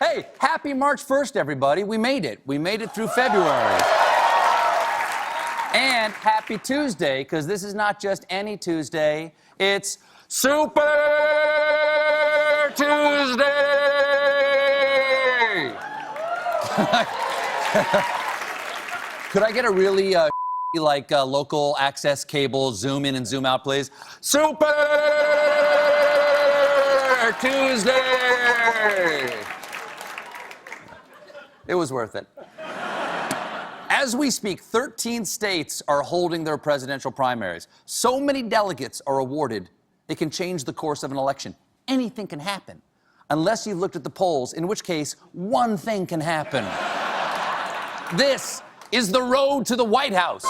Hey, happy March 1st, everybody. We made it. We made it through February. And happy Tuesday, because this is not just any Tuesday. It's Super Tuesday! Could I get a really, local access cable zoom in and zoom out, please? Super Tuesday! It was worth it. As we speak, 13 states are holding their presidential primaries. So many delegates are awarded, it can change the course of an election. Anything can happen, unless you've looked at the polls, in which case, one thing can happen. This is the road to the White House.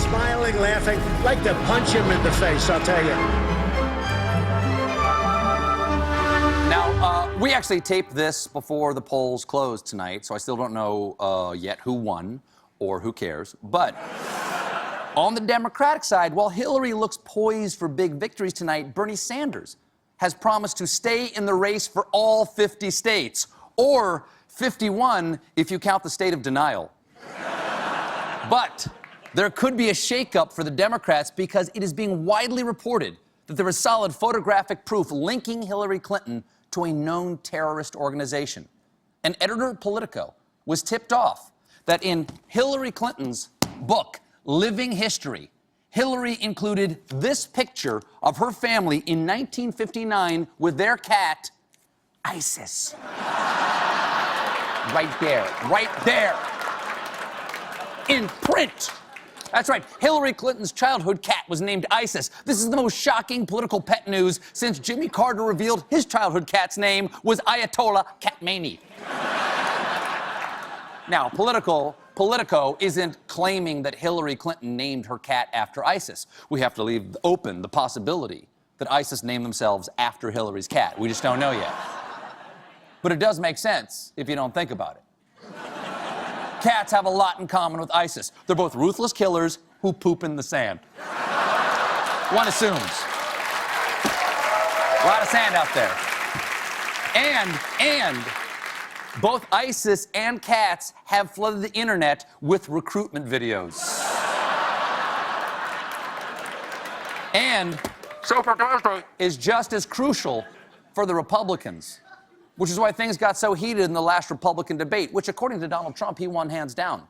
Smiling, laughing, like to punch him in the face, I'll tell you. Now, we actually taped this before the polls closed tonight, so I still don't know yet who won or who cares. But on the Democratic side, while Hillary looks poised for big victories tonight, Bernie Sanders has promised to stay in the race for all 50 states, or 51 if you count the state of denial. But there could be a shakeup for the Democrats because it is being widely reported that there is solid photographic proof linking Hillary Clinton to a known terrorist organization. An editor of Politico was tipped off that in Hillary Clinton's book, Living History, Hillary included this picture of her family in 1959 with their cat, Isis. Right there. In print. That's right, Hillary Clinton's childhood cat was named Isis. This is the most shocking political pet news since Jimmy Carter revealed his childhood cat's name was Ayatollah Katmani. Now, Politico isn't claiming that Hillary Clinton named her cat after ISIS. We have to leave open the possibility that ISIS named themselves after Hillary's cat. We just don't know yet. But it does make sense if you don't think about it. Cats have a lot in common with ISIS. They're both ruthless killers who poop in the sand. One assumes. A lot of sand out there. And both ISIS and cats have flooded the internet with recruitment videos. And Super Tuesday is just as crucial for the Republicans, which is why things got so heated in the last Republican debate, which, according to Donald Trump, he won hands down.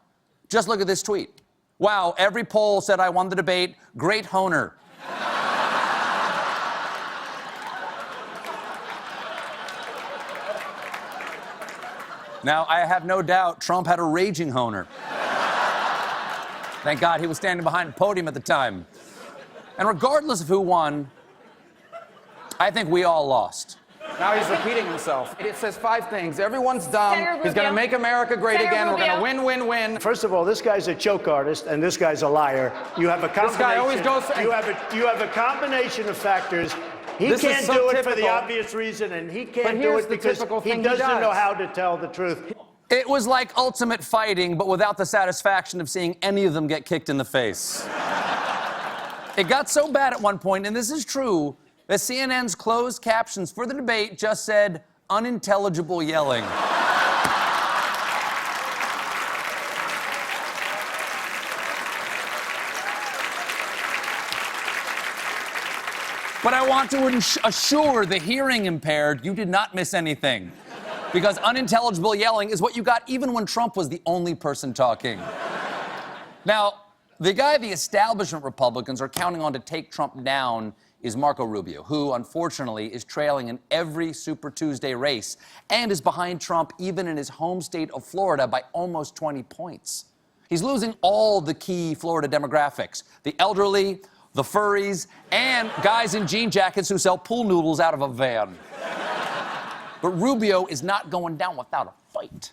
Just look at this tweet. Wow, every poll said I won the debate. Great honer. Now, I have no doubt Trump had a raging honer. Thank God he was standing behind the podium at the time. And regardless of who won, I think we all lost. Now he's repeating himself. It says 5 things. Everyone's dumb. He's going to make America great again. We're going to win, win, win. First of all, this guy's a joke artist, and this guy's a liar. You have a combination. This guy always goes. You have a combination of factors. He can't do it for the obvious reason, and he can't do it because he doesn't know how to tell the truth. It was like ultimate fighting, but without the satisfaction of seeing any of them get kicked in the face. It got so bad at one point, and this is true, that CNN's closed captions for the debate just said, unintelligible yelling. But I want to assure the hearing impaired you did not miss anything. Because unintelligible yelling is what you got even when Trump was the only person talking. Now, the guy the establishment Republicans are counting on to take Trump down is Marco Rubio, who, unfortunately, is trailing in every Super Tuesday race and is behind Trump even in his home state of Florida by almost 20 points. He's losing all the key Florida demographics: the elderly, the furries, and guys in jean jackets who sell pool noodles out of a van. But Rubio is not going down without a fight.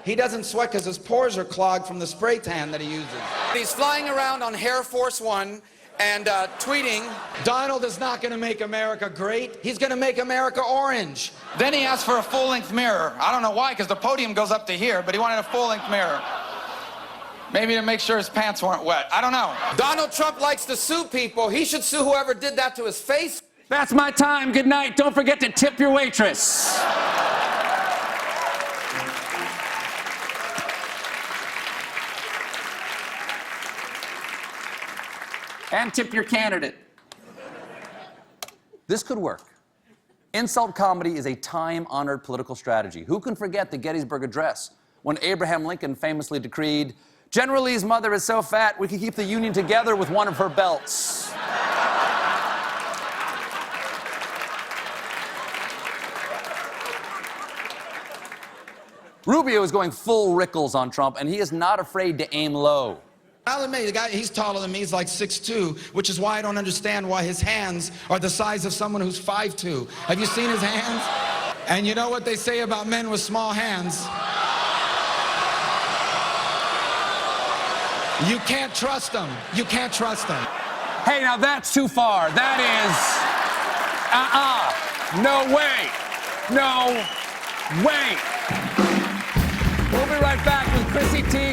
He doesn't sweat because his pores are clogged from the spray tan that he uses. He's flying around on Air Force One and tweeting, Donald is not going to make America great. He's going to make America orange. Then he asked for a full-length mirror. I don't know why, because the podium goes up to here, but he wanted a full-length mirror. Maybe to make sure his pants weren't wet. I don't know. Donald Trump likes to sue people. He should sue whoever did that to his face. That's my time. Good night. Don't forget to tip your waitress. And tip your candidate. This could work. Insult comedy is a time-honored political strategy. Who can forget the Gettysburg Address, when Abraham Lincoln famously decreed, "General Lee's mother is so fat we can keep the Union together with one of her belts." Rubio is going full Rickles on Trump, and he is not afraid to aim low. I'll admit, the guy, he's taller than me. He's like 6'2", which is why I don't understand why his hands are the size of someone who's 5'2". Have you seen his hands? And you know what they say about men with small hands? You can't trust them. You can't trust them. Hey, now that's too far. That is... No way. No way. We'll be right back with Chrissy T.